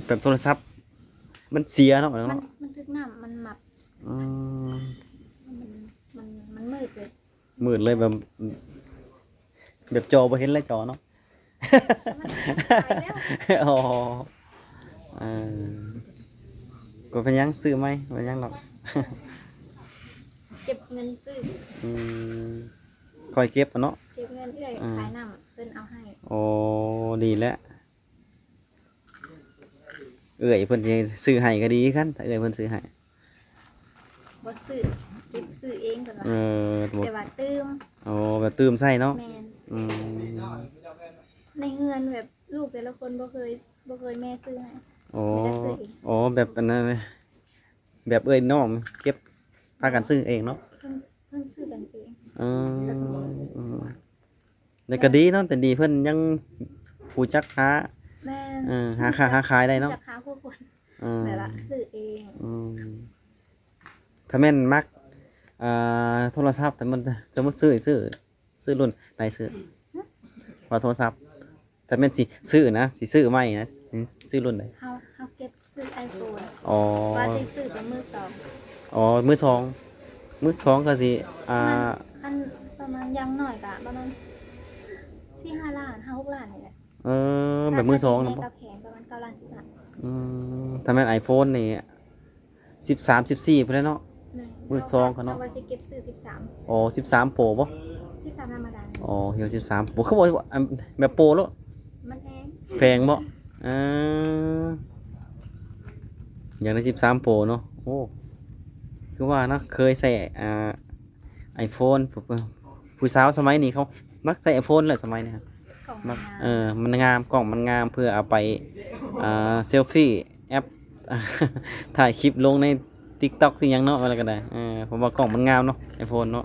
แบบโทรศัพท์มันเสียเนาะมันเนาะมันทึกน้ำมันหมับอืมมันมันมืดเลย มืดเลยแบบจอบ่เห็นเลยจอเนาะ มันตายแล้ว อ๋อเออก็เป็นหยังซื้อไหมเป็นหยังหรอก เก็บเงินซื้อ อืมคอยเก็บอะเนาะ เก็บเงินเอื้อยขายน้ำเพิ่นเอาให้ โอ้ดีแล้วเอ้ยเพิ่นสิซื้อให้ก็ดีคันถ้าเอ้ยเพิ่นซื้อให้ บ่ซื้อเก็บซื้อเองเพิ่นว่า เออบ่ แต่ว่าตื้ม โอ้แบบตื่มใส่เนาะ แม่น อืม ในเฮือนแบบลูกแต่ละคนบ่เคยแม่ซื้อให้ โอ้ ไม่ได้ซื้อเอง โอ้แบบอันนั้นเลยแบบเอ้ยน้องเก็บพากันซื้อเองเนาะ เพิ่นซื้อกันเอง อืมแล้วก็ดีเนาะแต่ดีเพิ่นยังผู้จักหา แม่น หาขายได้เนาะ จากหาผู้คน อืม แบบว่าซื้อเอง อืมถ้าแม่นมักโทรศัพท์แต่มันสมมุติซื้อรุ่นไหนซื้อว่าโทรศัพท์แต่แม่นสิซื้อนะสิซื้อใหม่นะซื้อรุ่นไหน เฮาเก็บซื้อ iPhone อ๋อ ว่าสิซื้อเป็นมือสอง อ๋อมือสองก็สิคันประมาณอยังหน่อยก็ประมาณ4-5 ล้าน5-6 ล้านนี่แหละ แบบมือสอง ใน นะบ่ กระแพงประมาณ9 ล้าน10 ล้าน ถ้าแม่น iPhone นี่13 14พุ่นแหล้วเนาะ มือสองเขาเนาะ รว่าสิเก็บซื้อ13 อ๋อ13 Pro บ่ 13ธรรมดา อ๋อเฮียว13 Pro เขาบอกว่าอันแบบโปรโลด มันแพง แพงบ่อย่างใน13 Pro เนาะโอ้คือว่านะเคยใส่iPhone ผู้สาวสมัยนี้เขามักใส่ iPhone แหละสมัยนี้ครับ กล่อง มัก งาม มันงามกล่องมันงามเพื่อเอาไปเซลฟี่แอป ถ่ายคลิปลงใน TikTok ที่ยังเนาะอะไรก็ได้ผมว่ากล่องมันงามเนาะ iPhone เนาะ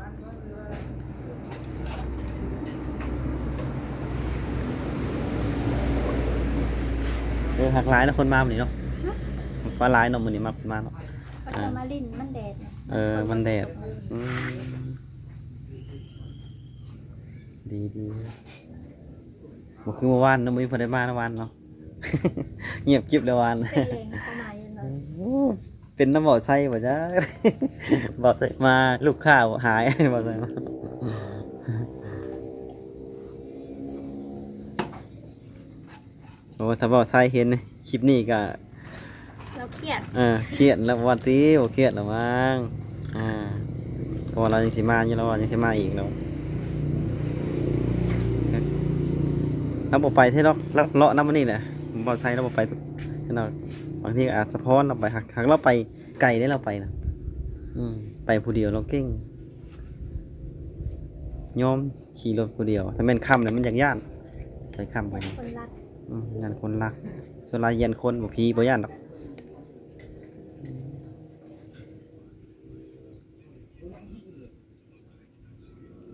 หักหลายแล้วคนมามื้อนี้เนาะว่าหลายเนาะมื้อนี้มาเนาะ ก็จะมาลิ้นมันแดดเนี่ย มันแดดดีบ่คือเมื่อวานเนาะมื้อนี้เพิ่นได้มาเมื่อวานเนาะ เงียบกริบเลยวัน เป็นแรงเข้ามาอยู่เนาะ เป็นน้ำบ่อไส้บ่จ้า บอกใส่มาลูกค้าหาย บอกใส่มาโอ้ถ้าบ่อไส้เห็นคลิปนี้ก็ เราเครียด เครียดแล้ววันตีโอเครียดแล้วมั้งเพราะว่าเรายังสิมาอยู่แล้วยังสิมาอีกแล้วเราบ่ไปใช่หรอกแล้วเลาะน้ำมันนี่แหละบ่อไส้เราบ่ไปทุกเราบางทีอาจสะท้อนเราไปหักเราไปไกลได้เราไปนะไปผู้เดียวเราเก่งยอมขี่รถผู้เดียวถ้าแม่นค่ำเนี่ยมันอยากย่านไปค่ำไป คนรัก ย่านคนรักส่วนลายเย็นคนบ่พีบ่ย่านหรอก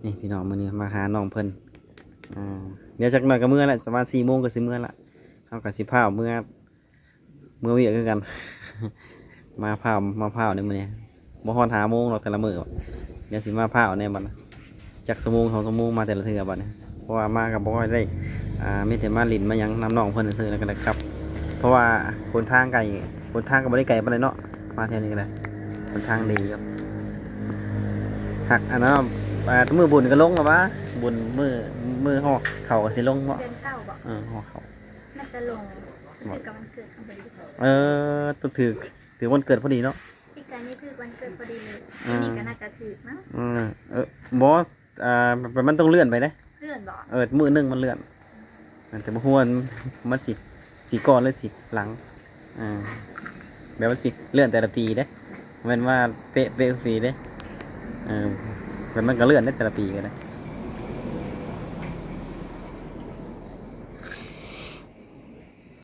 นี่พี่น้องมื้อนี้มาหาน้องเพิ่นเดี๋ยวจักหน่อยก็เมื่อแหละประมาณ4 โมงก็สิเมื่อละเฮาก็สิพาเมื่อเวียกคือกัน มาพาวในมื้อนี้บ่ฮอด5 โมงหรอกแต่ละมื้อเดี๋ยวสิมาพาวในบัดนะจัก2 โมง2 ชั่วโมงมาแต่ละเทื่อบัดนี้เพราะว่ามาก็บ่ค่อยได้มีแต่มาลิ้นมาหยังนำน้องเพิ่นซื่อๆแล้วก็ได้ครับ เพราะว่าคนทางไกลคนทางก็บ่ได้ไกลปานใดเนาะมาเที่ยวนี้ก็ได้คนทางดีครับหักอันนั้นมื้อบุญก็ลงแล้ววะบุญมื้อฮอดเข้าก็สิลงเนาะ เดือนเข้าบอก ฮอดเข้า น่าจะลงถือกับวันเกิดของพอดี ต้องถือวันเกิดพอดีเนาะ พี่การนี่ถือวันเกิดพอดีเลยอันนี้ก็น่าจะถือมั้ง บอสมันต้องเลื่อนไปนะ เลื่อนบอก มือหนึงมันเลื่อนแต่บ่ฮู้ว่ามันสิก่อนหรือสิหลังแบบมันสิเลื่อนแต่ละปีเด้แม่นว่าเป๊ะฟรีเด้แต่มันก็เลื่อนได้แต่ละปีก็ได้